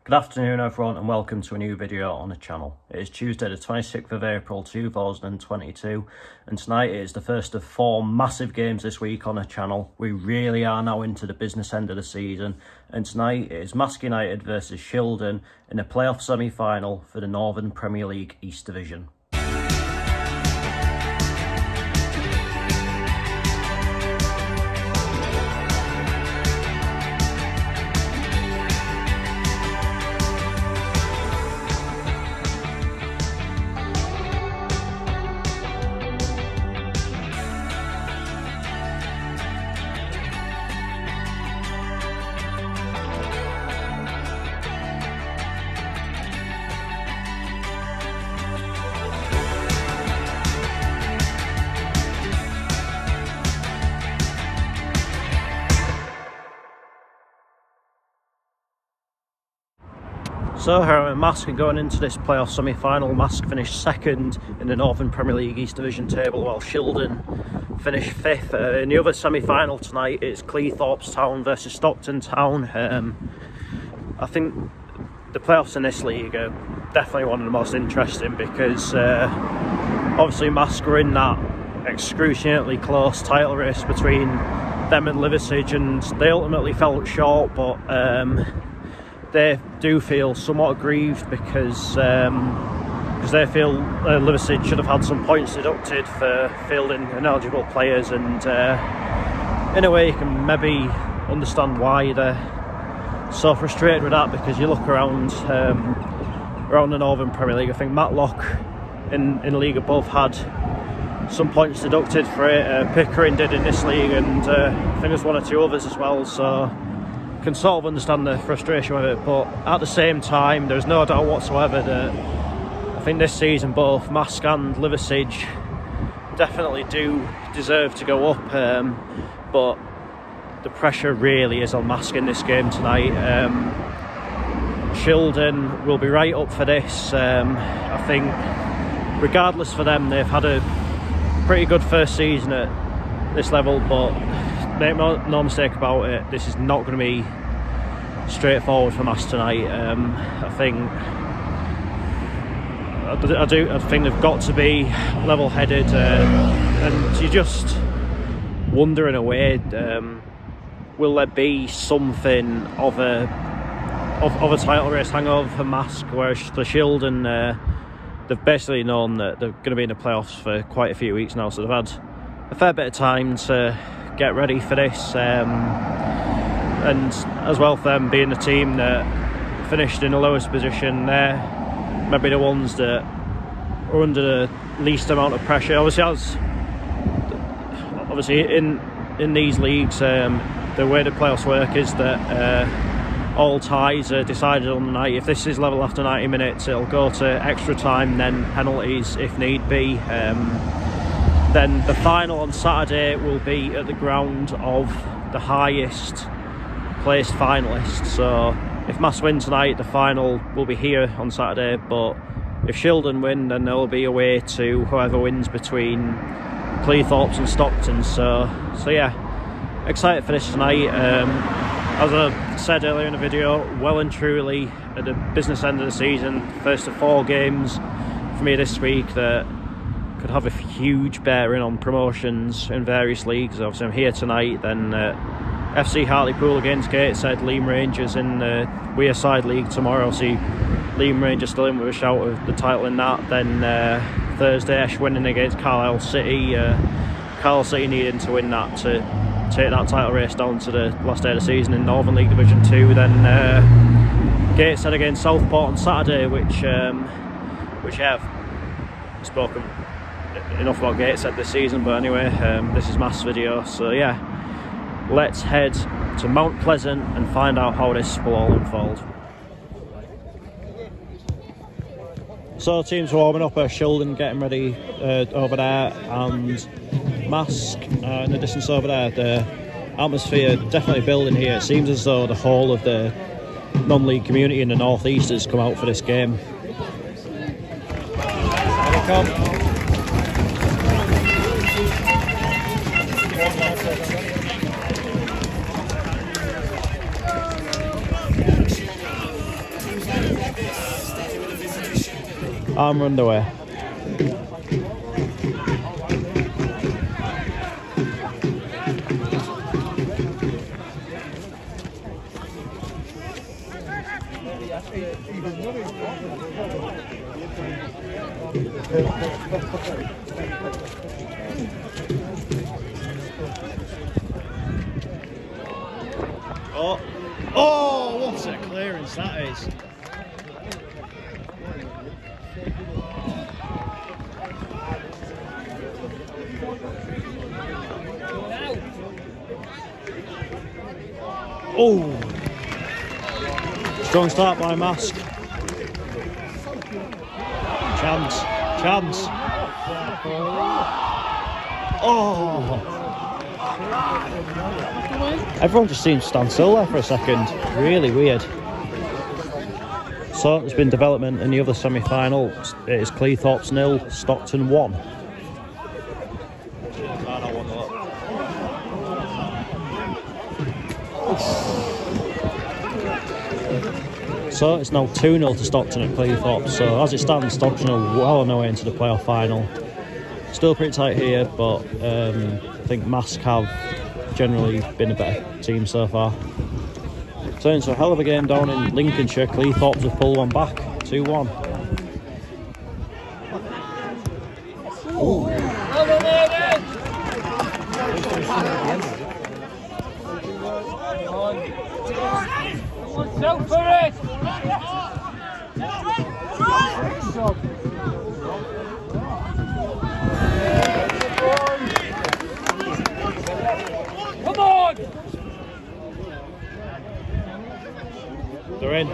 Good afternoon everyone and welcome to a new video on the channel. It is Tuesday the 26th of April 2022 and tonight is the first of 4 massive games this week on the channel. We really are now into the business end of the season and tonight it is Marske United versus Shildon in a playoff semi-final for the Northern Premier League East Division. So here I'm at Marske going into this playoff semi-final. Marske finished second in the Northern Premier League East Division table while Shildon finished 5th. In the other semi-final tonight it's Cleethorpes Town versus Stockton Town. I think the playoffs in this league are definitely one of the most interesting because obviously Marske are in that excruciatingly close title race between them and Liversidge, and they ultimately fell short, but they do feel somewhat aggrieved because they feel Liversidge should have had some points deducted for fielding ineligible players, and in a way you can maybe understand why they're so frustrated with that, because you look around the Northern Premier League. I think Matlock in the league above had some points deducted for it. Pickering did in this league, and I think there's 1 or 2 others as well, so can sort of understand the frustration with it, but at the same time there's no doubt whatsoever that I think this season both Marske and Liversidge definitely do deserve to go up, but the pressure really is on Marske in this game tonight. Shildon will be right up for this. I think regardless for them, they've had a pretty good first season at this level, but make no mistake about it, this is not going to be straightforward for Marske tonight. I think they've got to be level-headed, and you just wonder in a way, will there be something of a title race hangover for Marske, whereas the Shildon, they've basically known that they're going to be in the playoffs for quite a few weeks now, so they've had a fair bit of time to get ready for this, and as well for them being the team that finished in the lowest position, they're maybe the ones that are under the least amount of pressure. Obviously in these leagues, the way the playoffs work is that all ties are decided on the night. If this is level after 90 minutes, it'll go to extra time, then penalties if need be. Then the final on Saturday will be at the ground of the highest placed finalist. So if Marske win tonight, the final will be here on Saturday, but if Shildon win, then there'll be away to whoever wins between Cleethorpes and Stockton. So yeah, excited for this tonight. As I said earlier in the video, well and truly at the business end of the season, first of 4 games for me this week that could have a huge bearing on promotions in various leagues. Obviously I'm here tonight, then FC Hartlepool against Gateshead, Leam Rangers in the Wearside League tomorrow. See Leam Rangers still in with a shout of the title in that. Then Thursday Esh winning against Carlisle City. Carlisle City needing to win that to take that title race down to the last day of the season in Northern League Division 2. Then Gateshead against Southport on Saturday, which I've spoken enough about Gateshead this season, but anyway, this is Marske video, so yeah, let's head to Mount Pleasant and find out how this will all unfold. So teams are warming up at Shildon, getting ready over there, and Marske in the distance over there. The atmosphere definitely building here. It seems as though the whole of the non-league community in the North East has come out for this game. Come. Arm underway. Oh, what a clearance that is. Oh, strong start by Marske. Chance. Oh, everyone just seems to stand still there for a second. Really weird. So there's been development in the other semi-final. It is Cleethorpes 0, Stockton 1. So it's now 2-0 to Stockton at Cleethorpes. So as it stands, Stockton are well on their way into the playoff final. Still pretty tight here, but I think Marske have generally been a better team so far. So it's a hell of a game down in Lincolnshire. Cleethorpes have pulled one back, 2-1. Go for it! Come on! They're in.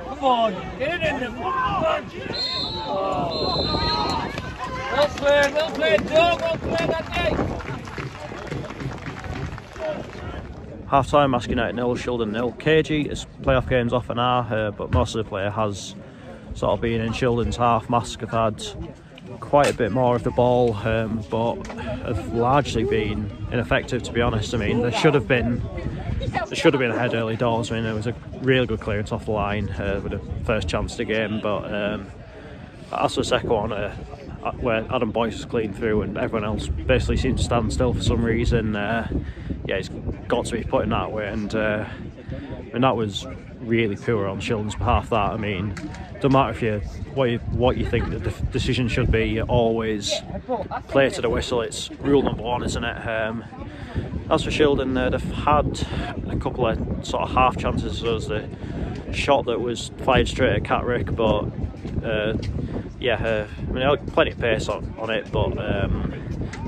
Come on, get it in the well played, Joe, well played that day. Half time, Marske United 0, Shildon 0. KG is playoff games off an hour, but most of the play has sort of been in Shildon's half. Marske have had quite a bit more of the ball, but have largely been ineffective, to be honest. I mean, there should have been ahead early doors. I mean, there was a really good clearance off the line with the first chance of the game, but as for the second one, where Adam Boyce was clean through and everyone else basically seemed to stand still for some reason, yeah, he's got to be putting that away, and that was really poor on Shildon's behalf. That, I mean, don't matter if what you think the decision should be, you always play to the whistle. It's rule number one, isn't it? As for Shildon, they've had a couple of sort of half chances. There was the shot that was fired straight at Catrick, but yeah, I mean, I had plenty of pace on it, but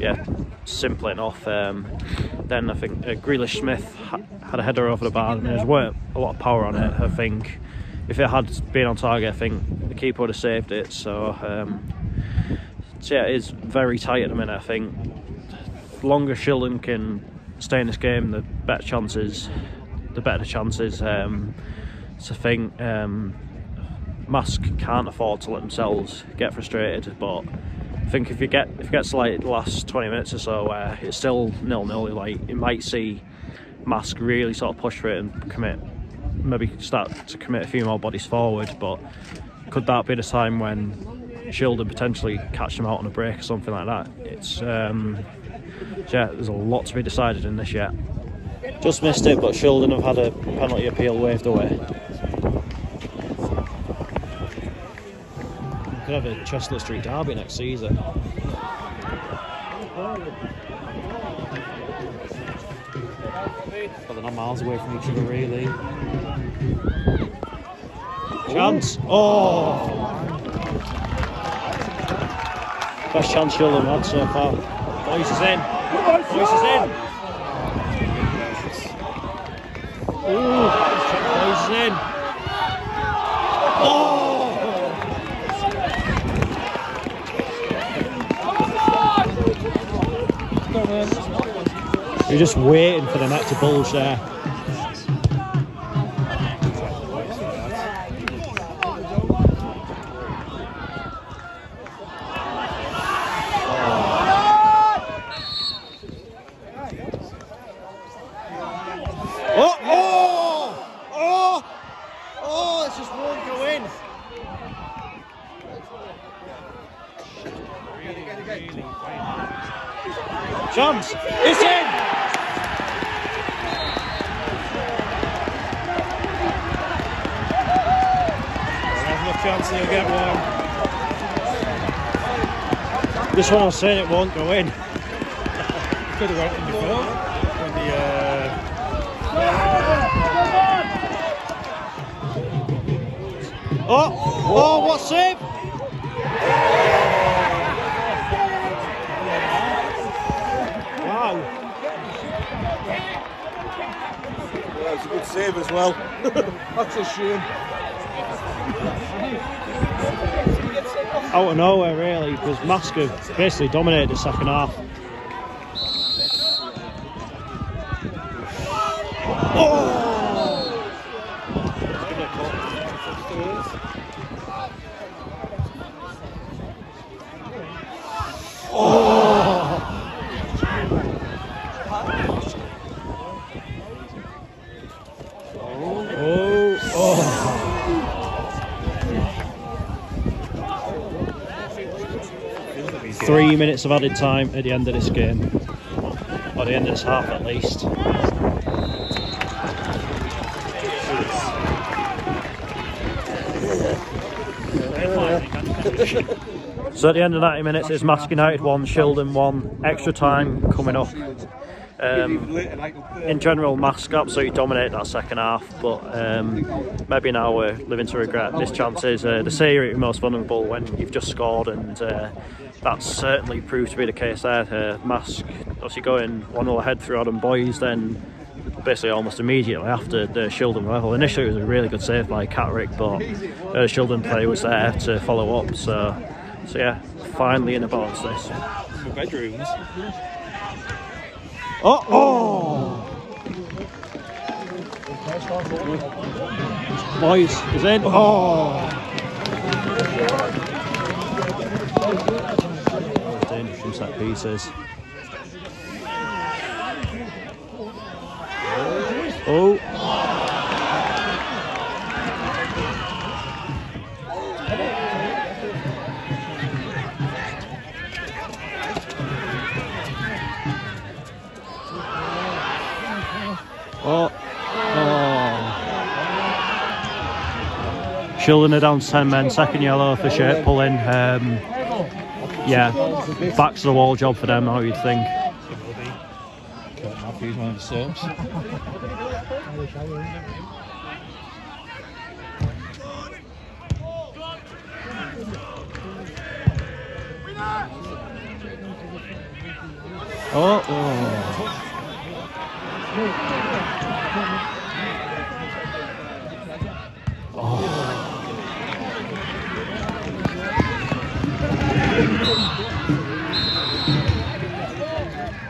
yeah, simply enough. Then I think Grealish Smith had a header over the bar, and there weren't a lot of power on it. I think if it had been on target, I think the keeper would have saved it. So yeah, it is very tight at the minute. I think the longer Shildon can stay in this game, the better the chances. So I think Marske can't afford to let themselves get frustrated, but I think if it gets like the last 20 minutes or so where it's still 0-0, like, it might see Marske really sort of push for it and maybe start to commit a few more bodies forward. But could that be the time when Shildon potentially catch them out on a break or something like that? It's yeah, there's a lot to be decided in this yet. Just missed it, but Shildon have had a penalty appeal waved away. Could have a Chestnut Street derby next season. But they're not miles away from each other, really. Chance! Oh! Best chance Shildon had so far. Boyce is in. Boyce is in. Ooh! Boyce is in. Oh! You're just waiting for the net to bulge there. chance. It's in. There's no chance they'll get one. This one I was saying it won't go in. Could have went in before. When the, Oh, what save? Wow. Well, it's a good save as well. That's a shame. Out of nowhere really, because Marske basically dominated the second half. Three minutes of added time at the end of this game, or the end of this half at least. So at the end of 90 minutes, it's Marske United 1, Shildon 1, extra time coming up. In general, Marske absolutely dominated that second half, but maybe now we're living to regret missed chances. The say you're at your most vulnerable when you've just scored, and that's certainly proved to be the case there. Marske obviously going 1-0 ahead through Adam Boys, then basically almost immediately after the Shildon level. Initially it was a really good save by Catterick, but the Shildon player was there to follow up, so yeah, finally in the balance this. Bedrooms. Boys is in. Dangerous from set pieces. Shildon are down to 10 men, second yellow for shirt pulling. Yeah, back to the wall job for them, how you'd think. Matthew's one of the subs.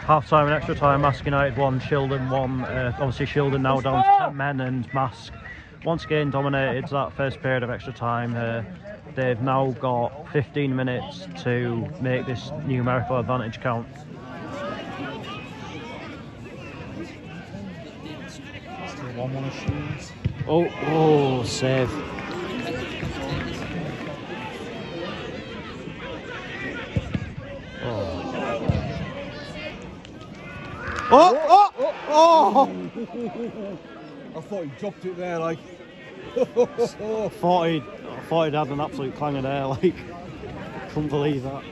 Half time and extra time, Marske United 1, Shildon 1. Obviously Shildon now down to 10 men, and Marske once again dominated that first period of extra time. They've now got 15 minutes to make this numerical advantage count. Still 1-1 shoes. Oh, save. I thought he dropped it there, like. thought he'd had an absolute clanger there, like. Couldn't believe that.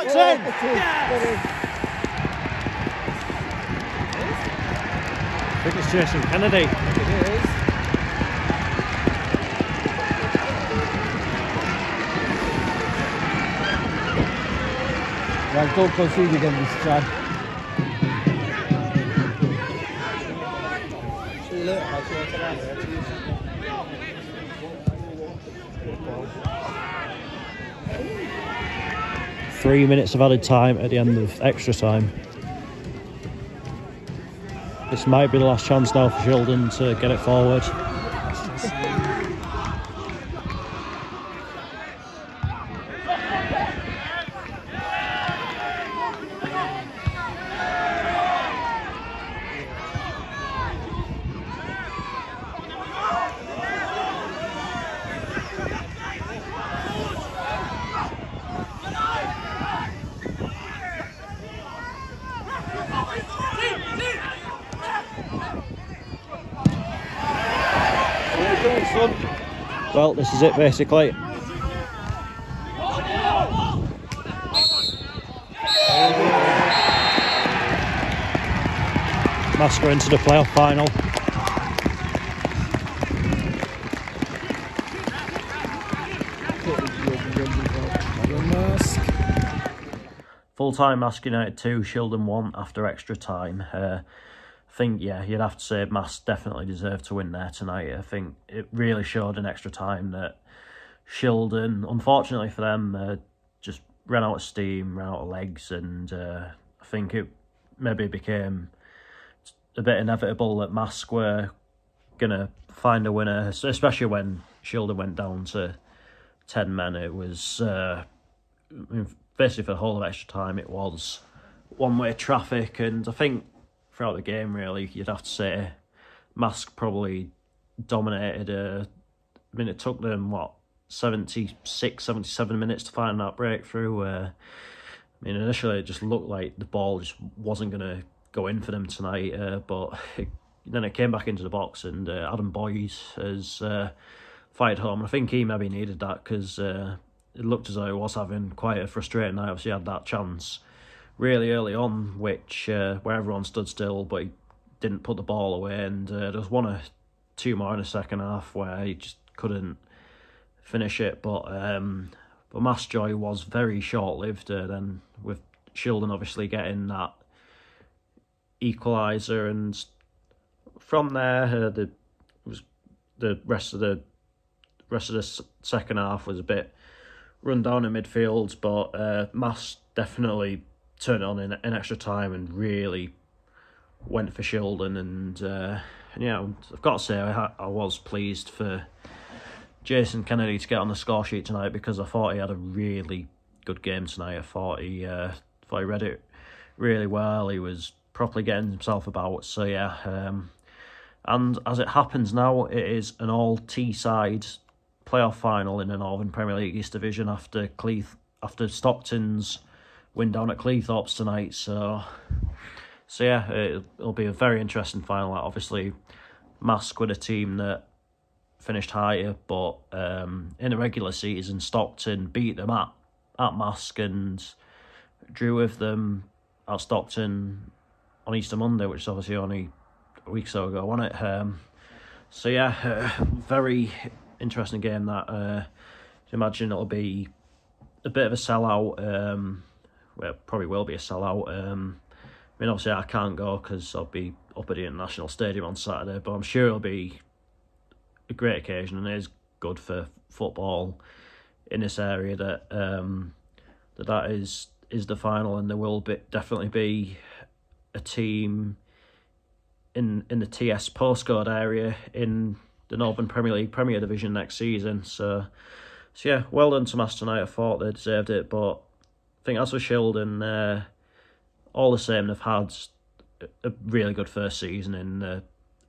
It's in! I think it's Jason Kennedy. It is. Right, don't concede again this time. See you later, I'll see you tomorrow. 3 minutes of added time at the end of extra time. This might be the last chance now for Shildon to get it forward. Well, this is it basically. Marske into the playoff final. Full-time Marske United 2, Shildon 1 after extra time. I think, yeah, you'd have to say Marske definitely deserved to win there tonight. I think it really showed in extra time that Shildon, unfortunately for them, just ran out of steam, ran out of legs, and I think it maybe became a bit inevitable that Marske were going to find a winner, especially when Shildon went down to 10 men. It was, basically for the whole of extra time, it was one-way traffic, and I think throughout the game, really, you'd have to say Marske probably dominated. I mean, it took them, what, 76, 77 minutes to find that breakthrough. I mean, initially it just looked like the ball just wasn't going to go in for them tonight, but then it came back into the box, and Adam Boyes has fired home. And I think he maybe needed that, because it looked as though he was having quite a frustrating night. Obviously, he had that chance really early on, which where everyone stood still, but he didn't put the ball away. And there was one or two more in the second half where he just couldn't finish it. But Marske joy was very short-lived. Then with Shildon obviously getting that equaliser, and from there the rest of the second half was a bit run down in midfield, but Marske definitely turned it on in extra time and really went for Shildon. And yeah, I've got to say I was pleased for Jason Kennedy to get on the score sheet tonight, because I thought he had a really good game tonight. I thought he read it really well. He was properly getting himself about. So yeah, and as it happens now, it is an all T-side playoff final in the Northern Premier League East Division after Stockton's win down at Cleethorpes tonight. So yeah, it'll be a very interesting final. Obviously, Marske were a team that finished higher, but in the regular season, Stockton beat them at Marske and drew with them at Stockton on Easter Monday, which is obviously only a week or so ago, wasn't it? So yeah, very interesting game that. I imagine it'll be a bit of a sellout. Well, it probably will be a sellout. I mean, obviously I can't go because I'll be up at the International Stadium on Saturday, but I'm sure it'll be a great occasion, and it is good for football in this area that that is the final, and there will definitely be a team in the TS postcode area in the Northern Premier League Premier Division next season. So yeah, well done to Marske tonight. I thought they deserved it, but I think as for Shildon, all the same, they've had a really good first season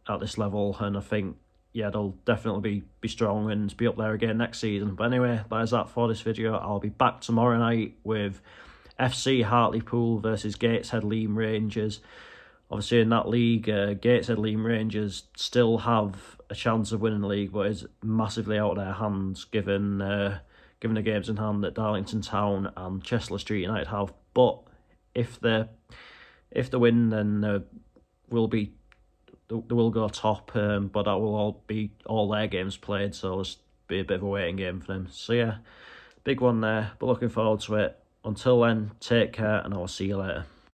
at this level, and I think, yeah, they'll definitely be strong and be up there again next season. But anyway, that is that for this video. I'll be back tomorrow night with FC Hartlepool versus Gateshead Leam Rangers. Obviously, in that league, Gateshead Leam Rangers still have a chance of winning the league, but it's massively out of their hands given the games in hand that Darlington Town and Chester Street United have. But if they win, then they will go top, but that will all be all their games played, so it'll be a bit of a waiting game for them. So yeah, big one there, but looking forward to it. Until then, take care, and I will see you later.